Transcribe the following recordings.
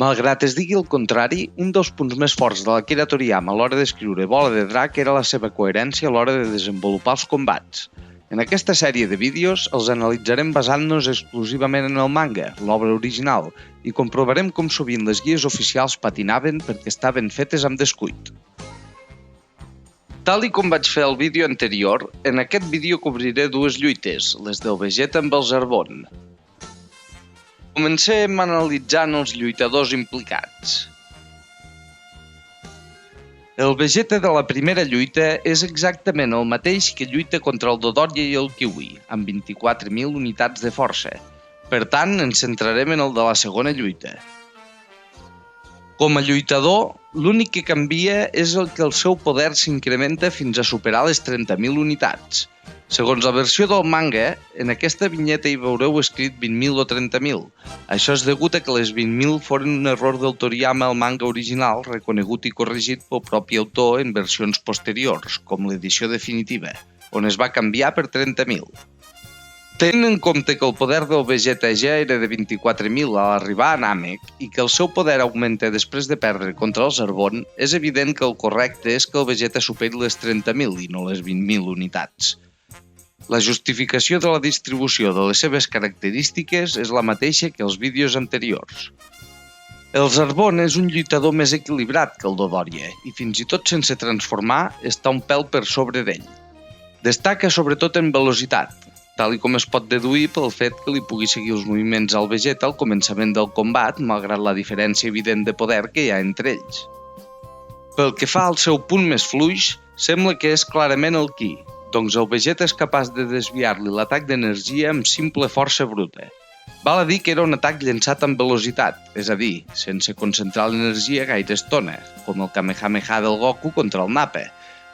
Malgrat es digui el contrari, un dels punts més forts de l'Akira Toriyama a l'hora d'escriure Bola de Drac era la seva coherència a l'hora de desenvolupar els combats. En aquesta sèrie de vídeos els analitzarem basant-nos exclusivament en el manga, l'obra original, i comprovarem com sovint les guies oficials patinaven perquè estaven fetes amb descuit. Tal i com vaig fer al vídeo anterior, en aquest vídeo cobriré dues lluites, les del Vegeta amb el Zarbon. Comencem analitzant els lluitadors implicats. El Vegeta de la primera lluita és exactament el mateix que lluita contra el Dodoria i el Kiwi, amb 24.000 unitats de força. Per tant, ens centrarem en el de la segona lluita. Com a lluitador, l'únic que canvia és que el seu poder s'incrementa fins a superar les 30.000 unitats. Segons la versió del manga, en aquesta vinyeta hi veureu escrit 20.000 o 30.000. Això és degut a que les 20.000 foren un error del Toriyama al manga original, reconegut i corregit pel propi autor en versions posteriors, com l'edició definitiva, on es va canviar per 30.000. Tenint en compte que el poder del Vegeta ja era de 24.000 a l'arribar a Namek i que el seu poder augmenta després de perdre contra el Zarbon, és evident que el correcte és que el Vegeta superi les 30.000 i no les 20.000 unitats. La justificació de la distribució de les seves característiques és la mateixa que els vídeos anteriors. El Zarbon és un lluitador més equilibrat que el Dodoria i fins i tot sense transformar està un pèl per sobre d'ell. Destaca sobretot en velocitat, tal com es pot deduir pel fet que li pugui seguir els moviments al Vegeta al començament del combat, malgrat la diferència evident de poder que hi ha entre ells. Pel que fa al seu punt més fluix, sembla que és clarament el Ki, doncs el Vegeta és capaç de desviar-li l'atac d'energia amb simple força bruta. Val a dir que era un atac llançat amb velocitat, és a dir, sense concentrar l'energia gaire estona, com el Kamehameha del Goku contra el Nappa,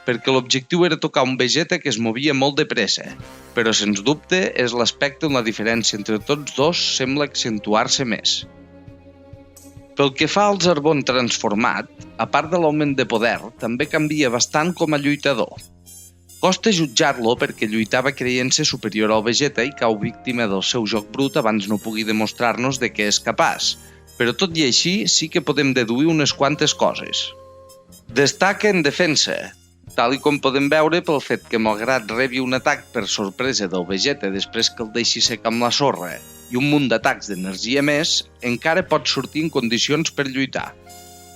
perquè l'objectiu era tocar un Vegeta que es movia molt de pressa, però sens dubte és l'aspecte on la diferència entre tots dos sembla accentuar-se més. Pel que fa al Zarbon transformat, a part de l'augment de poder, també canvia bastant com a lluitador. Costa jutjar-lo perquè lluitava creient-se superior al Vegeta i cau víctima del seu joc brut abans no pugui demostrar-nos de què és capaç, però tot i així sí que podem deduir unes quantes coses. Destaca en defensa, tal com podem veure pel fet que malgrat rebi un atac per sorpresa del Vegeta després que el deixi sec amb la sorra i un munt d'atacs d'energia més, encara pot sortir en condicions per lluitar.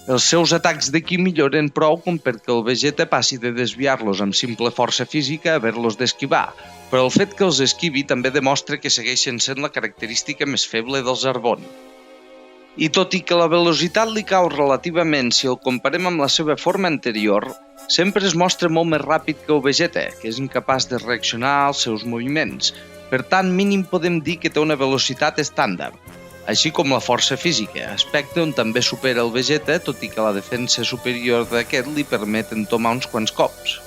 Els seus atacs de Ki milloren prou com perquè el Vegeta passi de desviar-los amb simple força física a haver-los d'esquivar, però el fet que els esquivi també demostra que segueixen sent la característica més feble del Zarbon. I tot i que la velocitat li cau relativament si el comparem amb la seva forma anterior, sempre es mostra molt més ràpid que el Vegeta, que és incapaç de reaccionar als seus moviments. Per tant, mínim podem dir que té una velocitat estàndard, així com la força física, aspecte on també supera el Vegeta, tot i que la defensa superior d'aquest li permet entomar uns quants cops.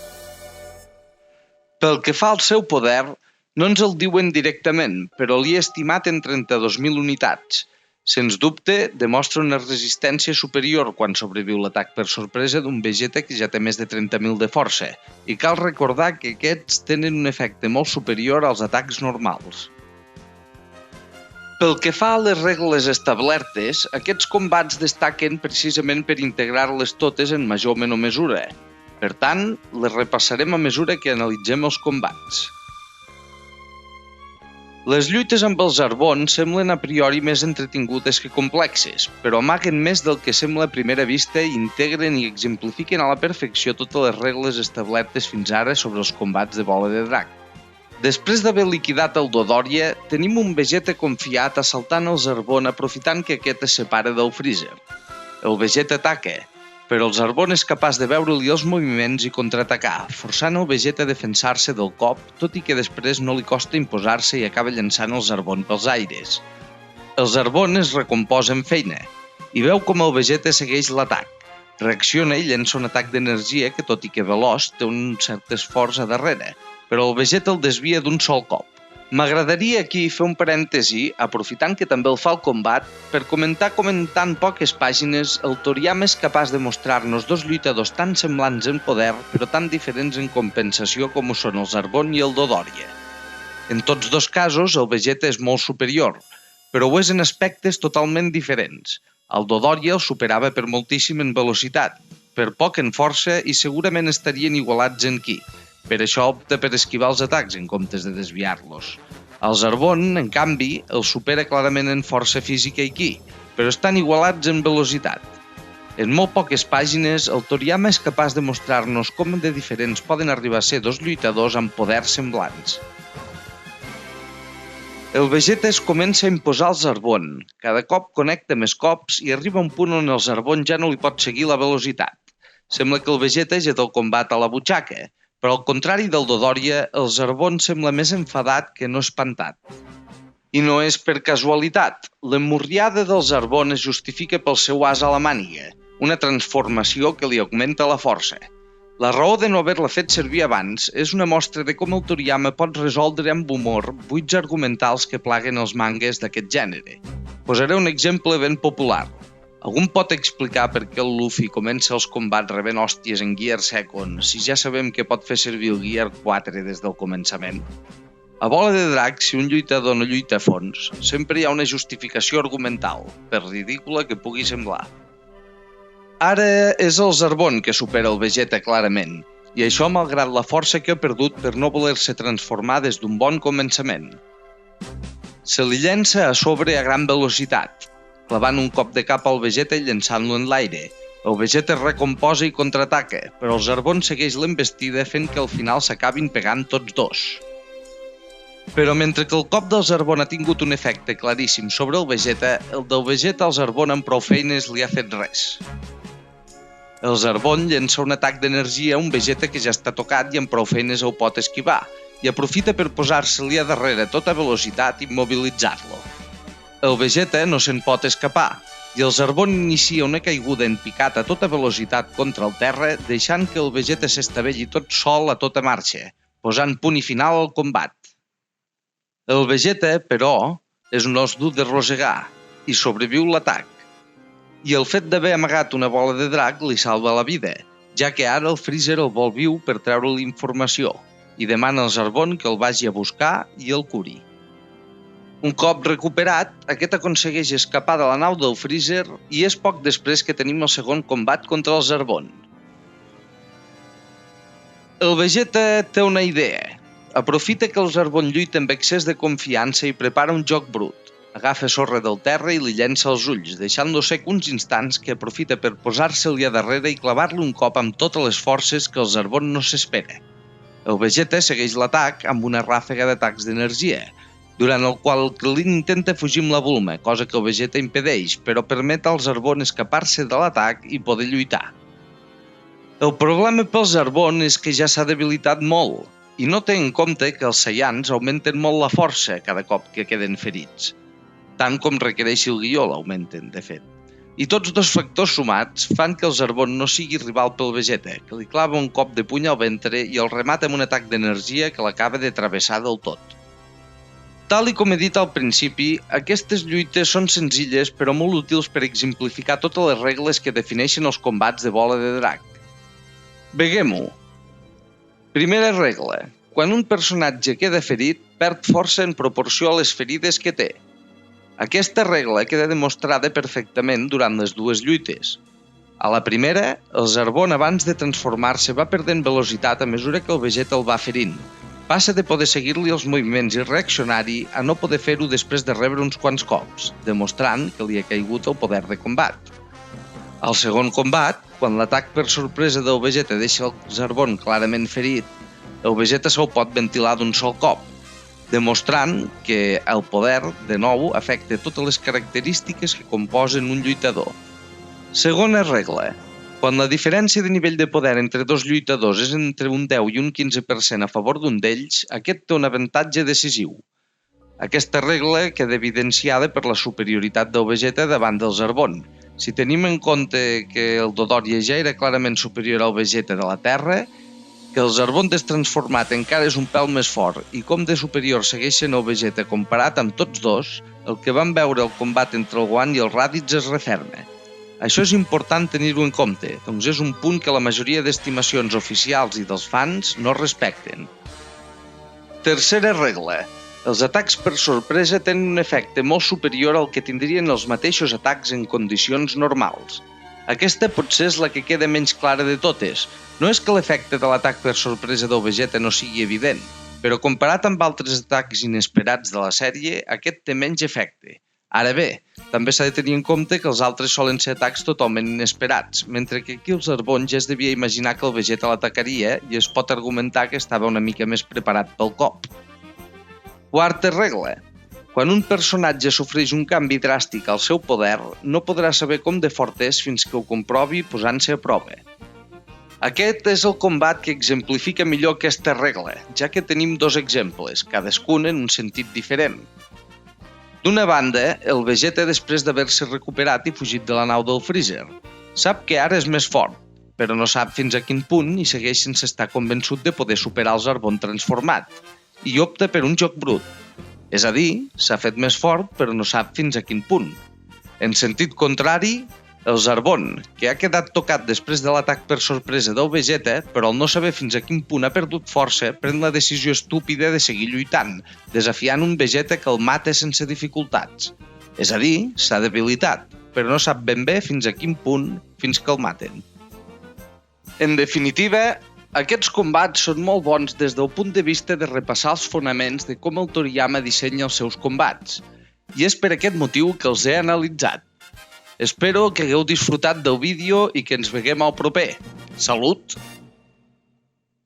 Pel que fa al seu poder, no ens el diuen directament, però li he estimat en 32.000 unitats. Sens dubte, demostra una resistència superior quan sobreviu l'atac per sorpresa d'un Vegeta que ja té més de 30.000 de força, i cal recordar que aquests tenen un efecte molt superior als atacs normals. Pel que fa a les regles establertes, aquests combats destaquen precisament per integrar-les totes en major o menor mesura. Per tant, les repassarem a mesura que analitzem els combats. Les lluites amb el Zarbon semblen a priori més entretingudes que complexes, però amaguen més del que sembla a primera vista i integren i exemplifiquen a la perfecció totes les regles establertes fins ara sobre els combats de Bola de Drac. Després d'haver liquidat el Dodoria, tenim un Vegeta confiat assaltant el Zarbon aprofitant que aquest es separa del Freezer. El Vegeta ataca, però el Zarbon és capaç de veure-li els moviments i contraatacar, forçant el Vegeta a defensar-se del cop, tot i que després no li costa imposar-se i acaba llançant el Zarbon pels aires. El Zarbon es recomposa amb feina, i veu com el Vegeta segueix l'atac. Reacciona i llença un atac d'energia que, tot i que veloç, té un cert esforç a darrere, però el Vegeta el desvia d'un sol cop. M'agradaria aquí fer un parèntesi, aprofitant que també el fa el combat, per comentar com en tan poques pàgines el Toriyama és capaç de mostrar-nos dos lluitadors tan semblants en poder, però tan diferents en compensació com ho són el Zarbon i el Dodoria. En tots dos casos, el Vegeta és molt superior, però ho és en aspectes totalment diferents. El Dodòria el superava per moltíssim en velocitat, per poc en força i segurament estarien igualats en ki. Per això opta per esquivar els atacs en comptes de desviar-los. El Zarbon, en canvi, el supera clarament en força física i ki, però estan igualats en velocitat. En molt poques pàgines, el Toriyama és capaç de mostrar-nos com de diferents poden arribar a ser dos lluitadors amb poders semblants. El Vegeta es comença a imposar al Zarbon. Cada cop connecta més cops i arriba a un punt on el Zarbon ja no li pot seguir la velocitat. Sembla que el Vegeta ja té el combat a la butxaca, però al contrari del Dodòria, el Zarbon sembla més enfadat que no espantat. I no és per casualitat. L'emmurriada del Zarbon es justifica pel seu as a la màniga, una transformació que li augmenta la força. La raó de no haver-la fet servir abans és una mostra de com el Toriyama pot resoldre amb humor buits argumentals que plaguen els mangues d'aquest gènere. Posaré un exemple ben popular. Algú pot explicar per què el Luffy comença els combats rebent hòsties en Gear Second si ja sabem que pot fer servir el Gear 4 des del començament? A Bola de Drac, si un lluitador no lluita a fons, sempre hi ha una justificació argumental, per ridícula que pugui semblar. Ara és el Zarbon que supera el Vegeta clarament, i això malgrat la força que ha perdut per no voler-se transformar des d'un bon començament. Se li llença a sobre a gran velocitat, clavant un cop de cap al Vegeta i llançant-lo en l'aire. El Vegeta es recomposa i contraataca, però el Zarbon segueix l'envestida fent que al final s'acabin pegant tots dos. Però mentre que el cop del Zarbon ha tingut un efecte claríssim sobre el Vegeta, el del Vegeta al Zarbon amb prou feines li ha fet res. El Zarbon llença un atac d'energia a un Vegeta que ja està tocat i amb prou feines el pot esquivar, i aprofita per posar-se-li a darrere a tota velocitat i immobilitzar-lo. El Vegeta no se'n pot escapar, i el Zarbon inicia una caiguda en picat a tota velocitat contra el terra, deixant que el Vegeta s'estavelli tot sol a tota marxa, posant punt i final al combat. El Vegeta, però, és un os dur de rosegar i sobreviu l'atac. I el fet d'haver amagat una bola de drac li salva la vida, ja que ara el Freezer el vol viu per treure-li informació i demana al Zarbon que el vagi a buscar i el curi. Un cop recuperat, aquest aconsegueix escapar de la nau del Freezer i és poc després que tenim el segon combat contra el Zarbon. El Vegeta té una idea. Aprofita que el Zarbon lluita amb excés de confiança i prepara un joc brut. Agafa sorra del terra i li llença els ulls, deixant-lo sec uns instants que aprofita per posar-se-li a darrere i clavar-li un cop amb totes les forces que el Zarbon no s'espera. El Vegeta segueix l'atac amb una ràfega d'atacs d'energia, durant el qual el Krillin intenta fugir amb la Bulma, cosa que el Vegeta impedeix, però permet al Zarbon escapar-se de l'atac i poder lluitar. El problema pel Zarbon és que ja s'ha debilitat molt, i no té en compte que els Saiyans augmenten molt la força cada cop que queden ferits. Tant com requereixi el guió l'augmenten, de fet. I tots dos factors sumats fan que el Zarbon no sigui rival pel Vegeta, que li clava un cop de puny al ventre i el remata amb un atac d'energia que l'acaba de travessar del tot. Tal i com he dit al principi, aquestes lluites són senzilles però molt útils per exemplificar totes les regles que defineixen els combats de Bola de Drac. Veguem-ho. Primera regla. Quan un personatge queda ferit, perd força en proporció a les ferides que té. Aquesta regla queda demostrada perfectament durant les dues lluites. A la primera, el Zarbon abans de transformar-se va perdent velocitat a mesura que el Vegeta el va ferint. Passa de poder seguir-li els moviments i reaccionar-hi a no poder fer-ho després de rebre uns quants cops, demostrant que li ha caigut el poder de combat. Al segon combat, quan l'atac per sorpresa del Vegeta deixa el Zarbon clarament ferit, el Vegeta se'l pot ventilar d'un sol cop, demostrant que el poder, de nou, afecta totes les característiques que composen un lluitador. Segona regla. Quan la diferència de nivell de poder entre dos lluitadors és entre un 10 i un 15% a favor d'un d'ells, aquest té un avantatge decisiu. Aquesta regla queda evidenciada per la superioritat del Vegeta davant del Zarbon. Si tenim en compte que el Dodòria ja era clarament superior al Vegeta de la Terra, que el Zarbon destransformat encara és un pèl més fort i com de superior segueix sent el Vegeta comparat amb tots dos, el que vam veure al combat entre el Gohan i el Raditz es referma. Això és important tenir-ho en compte, doncs és un punt que la majoria d'estimacions oficials i dels fans no respecten. Tercera regla. Els atacs per sorpresa tenen un efecte molt superior al que tindrien els mateixos atacs en condicions normals. Aquesta potser és la que queda menys clara de totes. No és que l'efecte de l'atac per sorpresa del Vegeta no sigui evident, però comparat amb altres atacs inesperats de la sèrie, aquest té menys efecte. Ara bé, també s'ha de tenir en compte que els altres solen ser atacs totalment inesperats, mentre que aquí el Zarbon ja es devia imaginar que el Vegeta l'atacaria i es pot argumentar que estava una mica més preparat pel cop. Quarta regla. Quan un personatge sofreix un canvi dràstic al seu poder, no podrà saber com de fort és fins que ho comprovi posant-se a prova. Aquest és el combat que exemplifica millor aquesta regla, ja que tenim dos exemples, cadascun en un sentit diferent. D'una banda, el Vegeta després d'haver-se recuperat i fugit de la nau del Freezer. Sap que ara és més fort, però no sap fins a quin punt i segueix sense estar convençut de poder superar el Zarbon transformat, i opta per un joc brut. És a dir, s'ha fet més fort però no sap fins a quin punt. En sentit contrari, el Zarbon, que ha quedat tocat després de l'atac per sorpresa del Vegeta, però al no saber fins a quin punt ha perdut força, pren la decisió estúpida de seguir lluitant, desafiant un Vegeta que el mata sense dificultats. És a dir, s'ha debilitat, però no sap ben bé fins a quin punt fins que el maten. En definitiva, aquests combats són molt bons des del punt de vista de repassar els fonaments de com el Toriyama dissenya els seus combats, i és per aquest motiu que els he analitzat. Espero que hagueu disfrutat del vídeo i que ens veiem al proper. Salut!